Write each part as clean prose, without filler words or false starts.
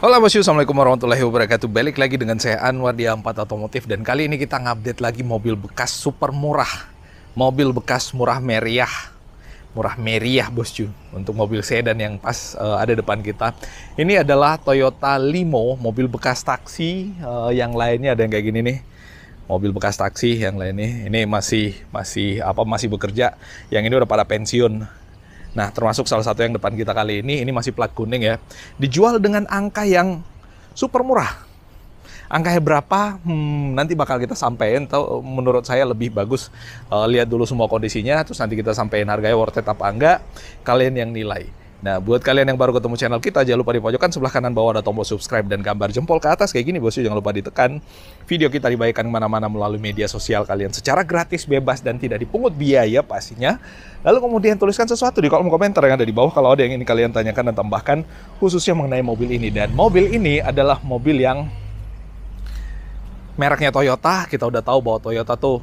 Halo bosku, assalamualaikum warahmatullahi wabarakatuh. Balik lagi dengan saya Anwar di A4 Otomotif. Dan kali ini kita ngupdate lagi mobil bekas super murah. Mobil bekas murah meriah. Murah meriah bosku. Untuk mobil sedan yang pas ada depan kita. Ini adalah Toyota Limo, mobil bekas taksi. Yang lainnya ada yang kayak gini nih. Mobil bekas taksi yang lainnya. Ini masih bekerja. Yang ini udah pada pensiun. Nah, termasuk salah satu yang depan kita kali ini masih plat kuning ya. Dijual dengan angka yang super murah. Angkanya berapa? Nanti bakal kita sampein. Menurut saya lebih bagus lihat dulu semua kondisinya, terus nanti kita sampein harganya worth it apa enggak. Kalian yang nilai. Nah, buat kalian yang baru ketemu channel kita, jangan lupa di pojokan sebelah kanan bawah ada tombol subscribe dan gambar jempol ke atas kayak gini bosku. Jangan lupa ditekan. Video kita dibagikan kemana-mana melalui media sosial kalian secara gratis, bebas, dan tidak dipungut biaya pastinya. Lalu kemudian tuliskan sesuatu di kolom komentar yang ada di bawah kalau ada yang ingin kalian tanyakan dan tambahkan khususnya mengenai mobil ini. Dan mobil ini adalah mobil yang mereknya Toyota. Kita udah tahu bahwa Toyota tuh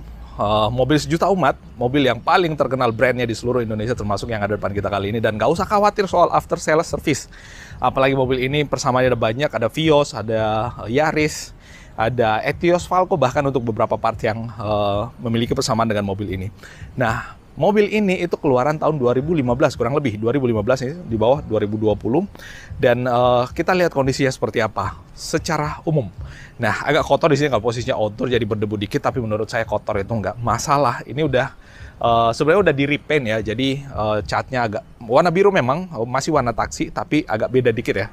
mobil sejuta umat, mobil yang paling terkenal brandnya di seluruh Indonesia, termasuk yang ada depan kita kali ini. Dan gak usah khawatir soal after sales service. Apalagi mobil ini persamaannya ada banyak, ada Vios, ada Yaris, ada Etios, Falco, bahkan untuk beberapa part yang memiliki persamaan dengan mobil ini. Nah, mobil ini itu keluaran tahun 2015, kurang lebih 2015 ini, di bawah 2020. Dan kita lihat kondisinya seperti apa secara umum. Nah, agak kotor di sini, kalau posisinya outdoor jadi berdebu dikit, tapi menurut saya kotor itu nggak masalah. Ini udah sebenarnya udah di repaint ya, jadi catnya agak warna biru memang, masih warna taksi, tapi agak beda dikit ya.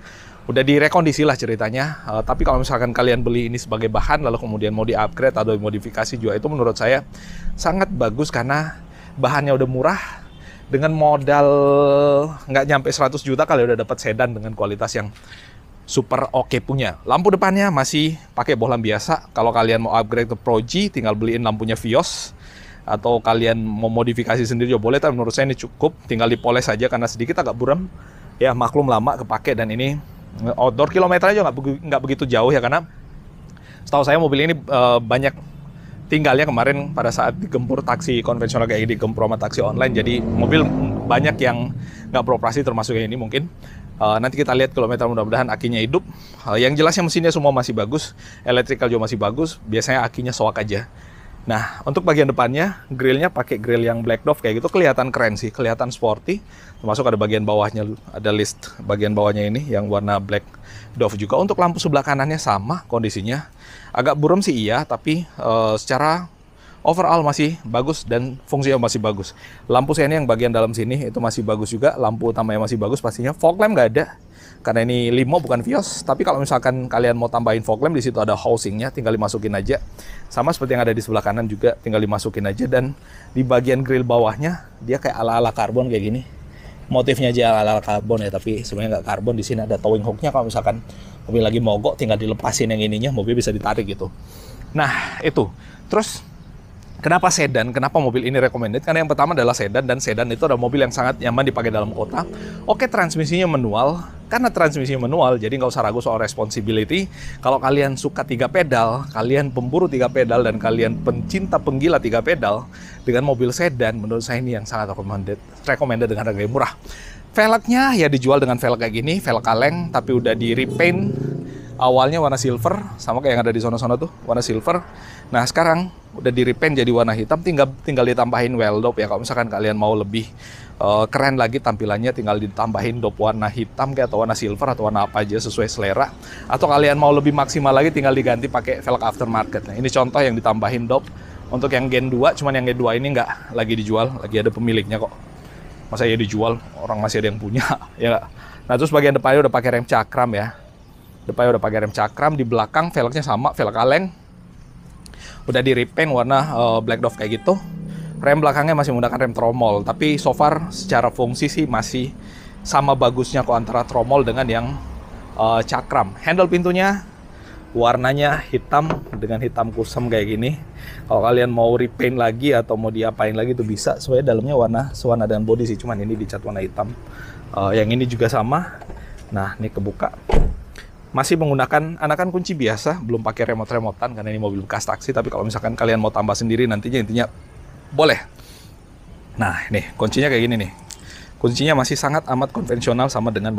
Udah direkondisi lah ceritanya, tapi kalau misalkan kalian beli ini sebagai bahan, lalu kemudian mau di-upgrade atau dimodifikasi juga, itu menurut saya sangat bagus karena bahannya udah murah, dengan modal nggak nyampe 100 juta kalian udah dapat sedan dengan kualitas yang super oke punya. Lampu depannya masih pakai bohlam biasa. Kalau kalian mau upgrade ke Pro G, tinggal beliin lampunya Vios. Atau kalian mau modifikasi sendiri juga boleh, tapi menurut saya ini cukup. Tinggal dipoles saja karena sedikit agak buram. Ya maklum lama kepake, dan ini outdoor kilometernya juga nggak begitu jauh ya, karena setahu saya mobil ini banyak tinggalnya kemarin pada saat digempur taksi konvensional kayak ini, digempur sama taksi online. Jadi mobil banyak yang nggak beroperasi, termasuk yang ini mungkin. Nanti kita lihat kilometer, mudah-mudahan akinya hidup. Yang jelasnya mesinnya semua masih bagus, electrical juga masih bagus. Biasanya akinya soak aja. Nah, untuk bagian depannya, grillnya pakai grill yang Black Dove kayak gitu, kelihatan keren sih, kelihatan sporty. Termasuk ada bagian bawahnya, ada list bagian bawahnya ini yang warna Black Dove juga. Untuk lampu sebelah kanannya sama kondisinya. Agak buram sih iya, tapi secara overall masih bagus dan fungsinya masih bagus. Lampu seni yang bagian dalam sini itu masih bagus juga. Lampu utamanya masih bagus pastinya. Fog lamp nggak ada karena ini Limo bukan Vios. Tapi kalau misalkan kalian mau tambahin fog lamp, di situ ada housingnya, tinggal dimasukin aja. Sama seperti yang ada di sebelah kanan juga, tinggal dimasukin aja. Dan di bagian grill bawahnya dia kayak ala-ala karbon kayak gini. Motifnya aja ala-ala karbon ya, tapi sebenarnya nggak karbon. Di sini ada towing hooknya, kalau misalkan mobil lagi mogok tinggal dilepasin yang ininya, mobil bisa ditarik gitu. Nah itu. Terus kenapa sedan? Kenapa mobil ini recommended? Karena yang pertama adalah sedan, dan sedan itu adalah mobil yang sangat nyaman dipakai dalam kota. Oke, transmisinya manual. Karena transmisinya manual, jadi nggak usah ragu soal responsibility. Kalau kalian suka 3 pedal, kalian pemburu 3 pedal, dan kalian pencinta penggila 3 pedal, dengan mobil sedan, menurut saya ini yang sangat recommended dengan harga yang murah. Velgnya ya dijual dengan velg kayak gini, velg kaleng, tapi udah di repaint. Awalnya warna silver, sama kayak yang ada di sono-sono tuh, warna silver. Nah sekarang udah di repaint jadi warna hitam, tinggal ditambahin well dop ya. Kalau misalkan kalian mau lebih keren lagi tampilannya, tinggal ditambahin dop warna hitam kayak, atau warna silver, atau warna apa aja sesuai selera. Atau kalian mau lebih maksimal lagi, tinggal diganti pakai velg aftermarket. Nah ini contoh yang ditambahin dop untuk yang Gen 2, cuman yang Gen 2 ini nggak lagi dijual, lagi ada pemiliknya kok. Masa ya dijual, orang masih ada yang punya ya. Nah terus bagian depannya udah pakai rem cakram ya. Depannya udah pakai rem cakram, di belakang velgnya sama, velg kaleng. Udah di repaint warna Black Dove kayak gitu. Rem belakangnya masih menggunakan rem tromol, tapi so far secara fungsi sih masih sama bagusnya kok antara tromol dengan yang cakram. Handle pintunya warnanya hitam dengan hitam kusam kayak gini. Kalau kalian mau repaint lagi atau mau diapain lagi itu bisa. Soalnya dalamnya sewarna dengan body sih, cuman ini dicat warna hitam. Yang ini juga sama. Nah, ini kebuka. Masih menggunakan anakan kunci biasa, belum pakai remote-remotan karena ini mobil bekas taksi. Tapi kalau misalkan kalian mau tambah sendiri nantinya, intinya boleh. Nah, nih kuncinya kayak gini nih. Kuncinya masih sangat amat konvensional, sama dengan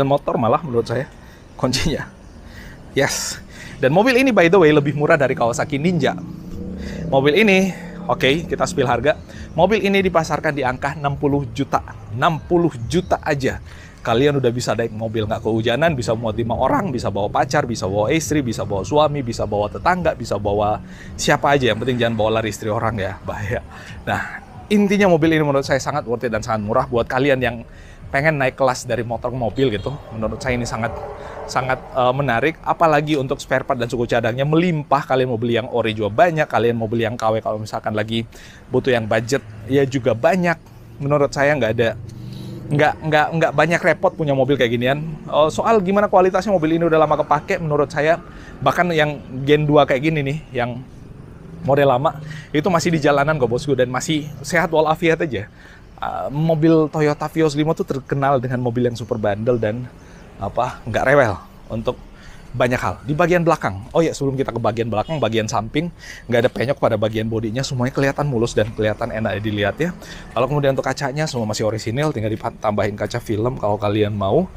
motor malah menurut saya. kuncinya. Yes. Dan mobil ini by the way lebih murah dari Kawasaki Ninja. Mobil ini, oke, kita spill harga. Mobil ini dipasarkan di angka 60 juta. 60 juta aja. Kalian udah bisa naik mobil nggak kehujanan, bisa muat 5 orang, bisa bawa pacar, bisa bawa istri, bisa bawa suami, bisa bawa tetangga, bisa bawa siapa aja. Yang penting jangan bawa lari istri orang ya, bahaya. Nah, intinya mobil ini menurut saya sangat worth it dan sangat murah buat kalian yang pengen naik kelas dari motor ke mobil gitu. Menurut saya ini sangat menarik, apalagi untuk spare part dan suku cadangnya melimpah. Kalian mau beli yang ori juga banyak, kalian mau beli yang KW kalau misalkan lagi butuh yang budget ya juga banyak. Menurut saya nggak banyak repot punya mobil kayak ginian. Soal gimana kualitasnya mobil ini udah lama kepake, menurut saya bahkan yang Gen 2 kayak gini nih, yang model lama itu masih di jalanan kok bosku, dan masih sehat walafiat aja. Mobil Toyota Vios 5 tuh terkenal dengan mobil yang super bandel dan nggak rewel untuk banyak hal. Di bagian belakang, oh ya sebelum kita ke bagian belakang, bagian samping nggak ada penyok pada bagian bodinya, semuanya kelihatan mulus dan kelihatan enak dilihat ya. Kalau kemudian untuk kacanya semua masih orisinil, tinggal ditambahin kaca film kalau kalian mau.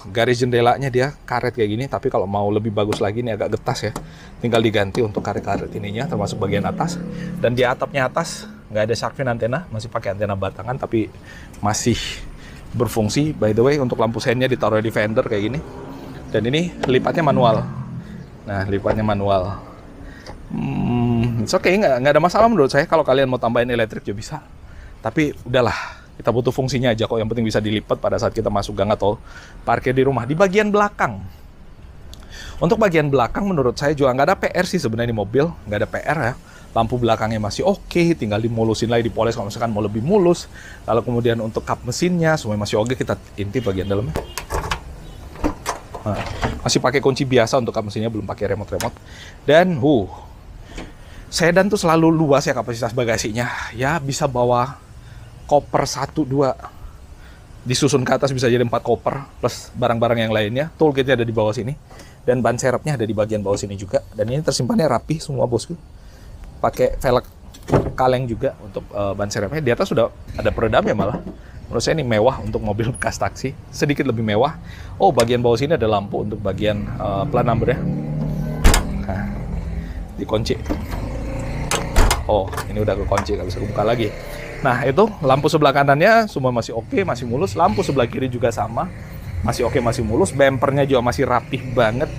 Garis jendelanya dia karet kayak gini, tapi kalau mau lebih bagus lagi ini agak getas ya, tinggal diganti untuk karet-karet ininya, termasuk bagian atas. Dan di atapnya atas nggak ada shark fin antena, masih pakai antena batangan tapi masih berfungsi. By the way, untuk lampu seinnya ditaruh di fender kayak gini. Dan ini lipatnya manual. Nah, lipatnya manual. It's okay, nggak ada masalah menurut saya. Kalau kalian mau tambahin elektrik juga bisa. Tapi udahlah, kita butuh fungsinya aja kok. Yang penting bisa dilipat pada saat kita masuk gang atau parkir di rumah. Di bagian belakang. Untuk bagian belakang menurut saya juga nggak ada PR sih sebenarnya di mobil. Nggak ada PR ya. Lampu belakangnya masih oke, tinggal dimulusin lagi, dipoles kalau misalkan mau lebih mulus. Lalu kemudian untuk kap mesinnya semuanya masih oke. Kita intip bagian dalamnya. Nah, masih pakai kunci biasa untuk kap mesinnya, belum pakai remote. Dan sedan tuh selalu luas ya kapasitas bagasinya. Ya bisa bawa koper 1-2. Disusun ke atas bisa jadi 4 koper plus barang-barang yang lainnya. Toolkitnya ada di bawah sini. Dan ban serepnya ada di bagian bawah sini juga. Dan ini tersimpannya rapi semua bosku. Pakai velg kaleng juga untuk ban serepnya. Di atas sudah ada peredamnya malah. Menurut saya ini mewah untuk mobil bekas taksi, sedikit lebih mewah. Oh, bagian bawah sini ada lampu untuk bagian plat number ya. Nah, dikunci. Oh, ini udah kekunci, nggak bisa buka lagi. Nah, itu lampu sebelah kanannya semua masih oke, masih mulus. Lampu sebelah kiri juga sama, masih oke, masih mulus. Bempernya juga masih rapih banget.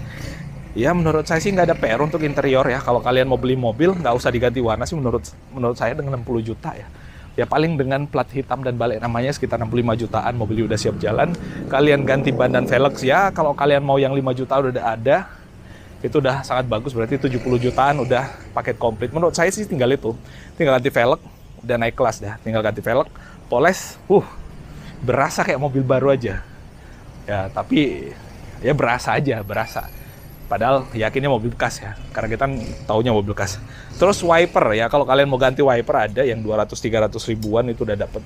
Ya, menurut saya sih nggak ada PR untuk interior ya. Kalau kalian mau beli mobil, nggak usah diganti warna sih menurut saya dengan 60 juta ya. Ya paling dengan plat hitam dan balik namanya sekitar 65 jutaan, mobil udah siap jalan. Kalian ganti ban dan velg ya, kalau kalian mau yang 5 juta udah ada, itu udah sangat bagus, berarti 70 jutaan udah paket komplit. Menurut saya sih tinggal itu, tinggal ganti velg, udah naik kelas dah. Tinggal ganti velg, poles, berasa kayak mobil baru aja. Ya tapi ya berasa aja, berasa. Padahal yakinnya mobil bekas ya, karena kita taunya mobil bekas. Terus wiper ya, kalau kalian mau ganti wiper ada yang 200-300 ribuan itu udah dapet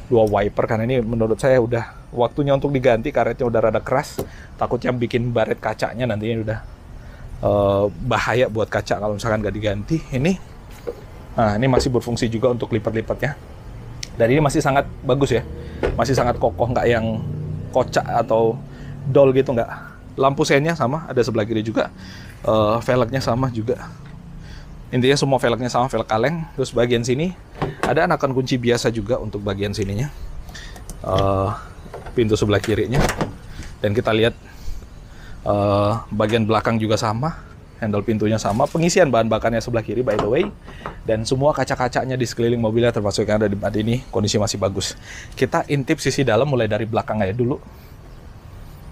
2 wiper. Karena ini menurut saya udah waktunya untuk diganti, karetnya udah rada keras. Takutnya bikin baret kacanya nantinya udah bahaya buat kaca kalau misalkan nggak diganti. Nah ini masih berfungsi juga untuk lipat-lipatnya. Dan ini masih sangat bagus ya, masih sangat kokoh, nggak yang kocak atau dol gitu, nggak. Lampu seinnya sama, ada sebelah kiri juga. Velgnya sama juga. Intinya semua velgnya sama, velg kaleng. Terus bagian sini ada anakan kunci biasa juga untuk bagian sininya. Pintu sebelah kirinya. Dan kita lihat bagian belakang juga sama. Handle pintunya sama. Pengisian bahan bakarnya sebelah kiri by the way. Dan semua kaca-kacanya di sekeliling mobilnya termasuk yang ada di depan ini kondisi masih bagus. Kita intip sisi dalam mulai dari belakang aja dulu.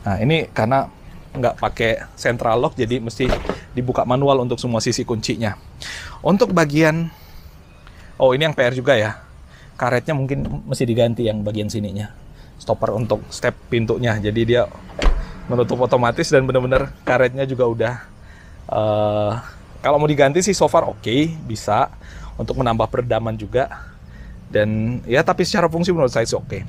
Nah ini karena nggak pakai central lock, jadi mesti dibuka manual untuk semua sisi kuncinya. Untuk bagian, ini yang PR juga ya, karetnya mungkin mesti diganti yang bagian sininya, stopper untuk step pintunya, jadi dia menutup otomatis dan bener-bener karetnya juga udah kalau mau diganti sih so far oke, bisa untuk menambah peredaman juga. Dan ya tapi secara fungsi menurut saya sih oke.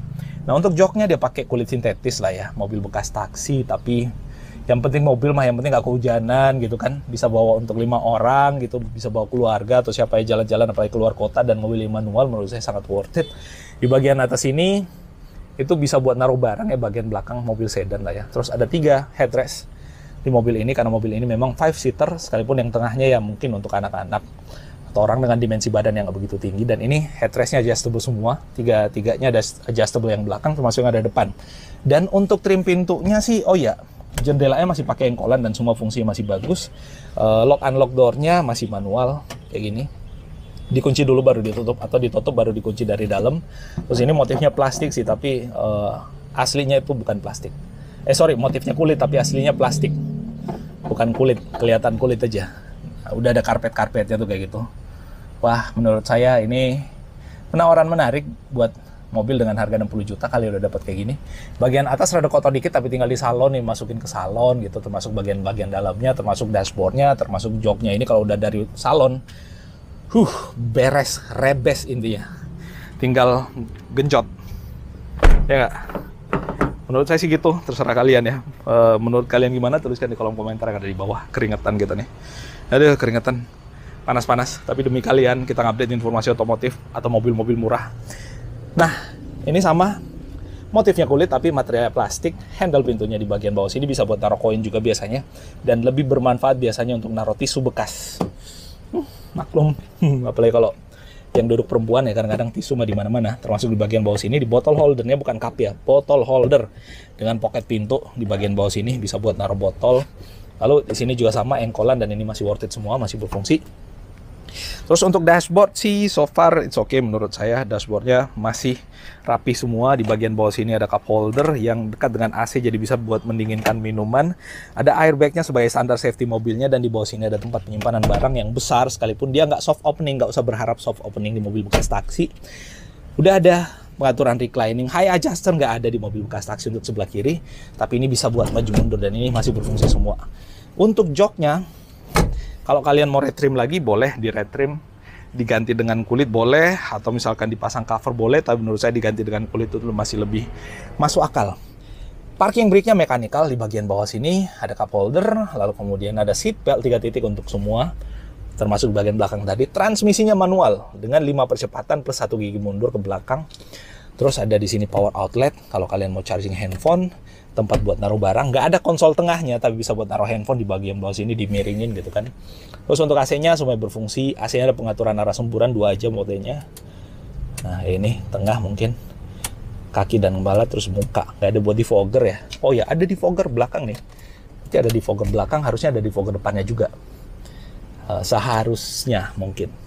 Nah untuk joknya dia pakai kulit sintetis lah ya, mobil bekas taksi, tapi yang penting mobil mah yang penting nggak kehujanan gitu kan, bisa bawa untuk 5 orang gitu, bisa bawa keluarga atau siapa yang jalan-jalan apalagi keluar kota, dan mobil manual menurut saya sangat worth it. Di bagian atas ini Itu bisa buat naruh barang ya, bagian belakang mobil sedan lah ya. Terus ada 3 headrest di mobil ini, karena mobil ini memang 5-seater, sekalipun yang tengahnya ya mungkin untuk anak-anak atau orang dengan dimensi badan yang nggak begitu tinggi. Dan ini headrestnya adjustable semua, tiganya ada adjustable yang belakang termasuk yang ada depan. Dan untuk trim pintunya sih, oh ya, jendelanya masih pakai engkolan dan semua fungsinya masih bagus. Lock unlock door-nya masih manual kayak gini. Dikunci dulu baru ditutup, atau ditutup baru dikunci dari dalam. Terus ini motifnya plastik sih, tapi aslinya itu bukan plastik. Motifnya kulit tapi aslinya plastik. Bukan kulit, kelihatan kulit aja. Nah, udah ada karpet-karpetnya tuh kayak gitu. Wah, menurut saya ini penawaran menarik buat mobil dengan harga 60 juta kali udah dapat kayak gini. Bagian atas rada kotor dikit tapi tinggal di salon nih, masukin ke salon gitu, termasuk bagian-bagian dalamnya, termasuk dashboardnya, termasuk joknya. Ini kalau udah dari salon, beres, rebes intinya. Tinggal genjot. Ya nggak? Menurut saya sih gitu, terserah kalian ya. Menurut kalian gimana? Tuliskan di kolom komentar yang ada di bawah. Keringetan gitu nih. Aduh, keringetan. Panas-panas. Tapi demi kalian, kita ngupdate informasi otomotif atau mobil-mobil murah. Nah, ini sama. Motifnya kulit tapi materialnya plastik. Handle pintunya di bagian bawah sini bisa buat taruh koin juga biasanya. Dan lebih bermanfaat biasanya untuk naruh tisu bekas. Maklum, apalagi kalau yang duduk perempuan ya, kadang-kadang tisu mah di mana-mana, termasuk di bagian bawah sini. Di botol holdernya, bukan cup ya, botol holder dengan pocket pintu di bagian bawah sini bisa buat naruh botol. Lalu di sini juga sama, engkolan, dan ini masih worth it semua, masih berfungsi. Terus untuk dashboard sih so far it's okay menurut saya. Dashboardnya masih rapi semua. Di bagian bawah sini ada cup holder yang dekat dengan AC, jadi bisa buat mendinginkan minuman. Ada airbagnya sebagai standar safety mobilnya, dan di bawah sini ada tempat penyimpanan barang yang besar, sekalipun dia nggak soft opening. Nggak usah berharap soft opening di mobil bekas taksi. Udah ada pengaturan reclining, high adjuster nggak ada di mobil bekas taksi untuk sebelah kiri, tapi ini bisa buat maju mundur dan ini masih berfungsi semua. Untuk joknya, kalau kalian mau retrim lagi, boleh di retrim, diganti dengan kulit boleh, atau misalkan dipasang cover boleh, tapi menurut saya diganti dengan kulit itu masih lebih masuk akal. Parking brake-nya mekanikal, di bagian bawah sini ada cup holder, lalu kemudian ada seat belt 3 titik untuk semua, termasuk bagian belakang tadi. Transmisinya manual dengan 5 percepatan plus 1 gigi mundur ke belakang. Terus ada di sini power outlet, kalau kalian mau charging handphone, tempat buat naruh barang. Nggak ada konsol tengahnya, tapi bisa buat naruh handphone di bagian bawah sini, dimiringin gitu kan. Terus untuk AC-nya semuanya berfungsi. AC-nya ada pengaturan arah semburan 2 aja modenya. Nah ini tengah mungkin, kaki dan kepala, terus muka. Nggak ada body fogger ya. Oh ya, ada defogger belakang nih. Nanti ada defogger belakang, harusnya ada defogger depannya juga. Seharusnya mungkin.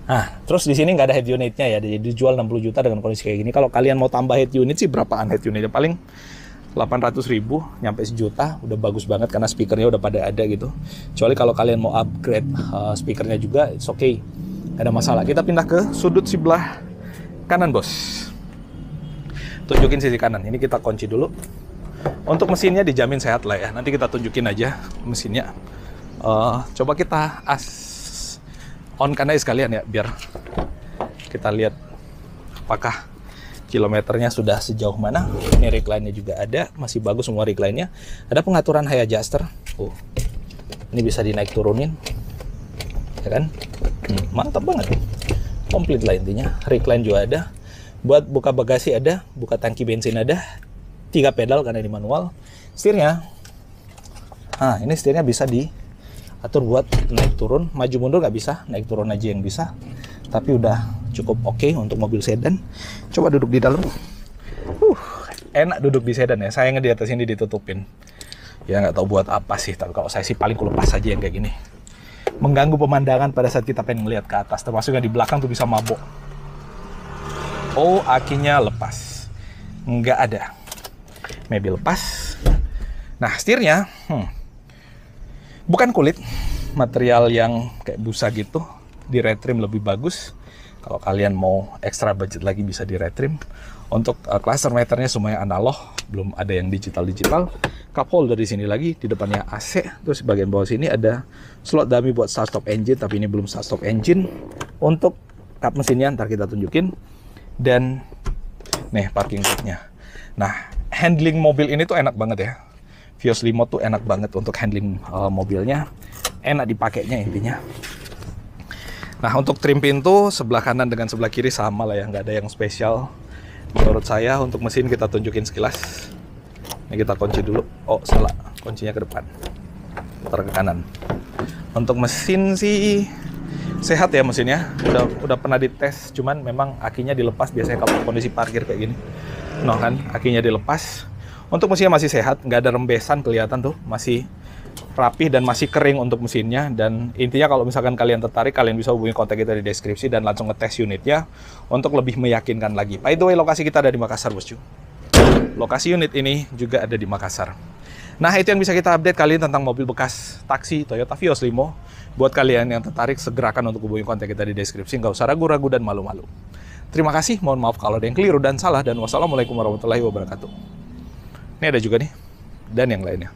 Nah, terus di sini nggak ada head unitnya ya. Jadi dijual 60 juta dengan kondisi kayak gini. Kalau kalian mau tambah head unit sih, berapaan head unitnya? Paling 800.000 nyampe sejuta, udah bagus banget karena speakernya udah pada ada gitu. Kecuali kalau kalian mau upgrade speakernya juga, it's okay, gak ada masalah. Kita pindah ke sudut sebelah kanan, bos. Tunjukin sisi kanan, ini kita kunci dulu. Untuk mesinnya dijamin sehat lah ya, nanti kita tunjukin aja mesinnya. Coba kita on kan aja sekalian ya, biar kita lihat apakah kilometernya sudah sejauh mana. Ini recline-nya juga ada, masih bagus semua recline-nya. Ada pengaturan high adjuster. Ini bisa dinaik turunin, ya kan? Mantap banget, komplit lah intinya. Recline juga ada, buat buka bagasi ada, buka tangki bensin ada. 3 pedal karena ini manual. Setirnya, ini setirnya bisa diatur buat naik turun, maju mundur nggak bisa, naik turun aja yang bisa. Tapi udah cukup oke untuk mobil sedan. Coba duduk di dalam. Enak duduk di sedan ya. Sayangnya di atas ini ditutupin. Ya nggak tahu buat apa sih. Tapi kalau saya sih paling kulepas aja yang kayak gini. Mengganggu pemandangan pada saat kita pengen ngeliat ke atas. Termasuk yang di belakang tuh bisa mabok. Oh, akinya lepas. Nggak ada. Maybe lepas. Nah, setirnya bukan kulit. Material yang kayak busa gitu. Di retrim lebih bagus. Kalau kalian mau extra budget lagi bisa di retrim. Untuk cluster meternya semuanya analog, belum ada yang digital. Cup holder di sini lagi, di depannya AC. Terus bagian bawah sini ada slot dummy buat start stop engine, tapi ini belum start stop engine. Untuk kap mesinnya ntar kita tunjukin. Dan nih parking brake-nya. Nah, handling mobil ini tuh enak banget ya. Vios Limo tuh enak banget untuk handling mobilnya. Enak dipakainya intinya. Nah, untuk trim pintu sebelah kanan dengan sebelah kiri sama lah ya, nggak ada yang spesial. Menurut saya untuk mesin kita tunjukin sekilas. Ini kita kunci dulu. Oh, salah. Kuncinya ke depan. Putar ke kanan. Untuk mesin sih sehat ya mesinnya. Udah pernah dites, cuman memang akinya dilepas biasanya kalau kondisi parkir kayak gini. Noh kan, akinya dilepas. Untuk mesinnya masih sehat, nggak ada rembesan kelihatan tuh, masih rapih dan masih kering untuk mesinnya. Dan intinya kalau misalkan kalian tertarik, kalian bisa hubungi kontak kita di deskripsi dan langsung ngetes unitnya untuk lebih meyakinkan lagi. By the way, lokasi kita ada di Makassar, bosku. Lokasi unit ini juga ada di Makassar. Nah, itu yang bisa kita update kali ini tentang mobil bekas taksi Toyota Vios Limo. Buat kalian yang tertarik, segerakan untuk hubungi kontak kita di deskripsi. Nggak usah ragu-ragu dan malu-malu. Terima kasih, mohon maaf kalau ada yang keliru dan salah. Dan wassalamualaikum warahmatullahi wabarakatuh. Ini ada juga nih, dan yang lainnya.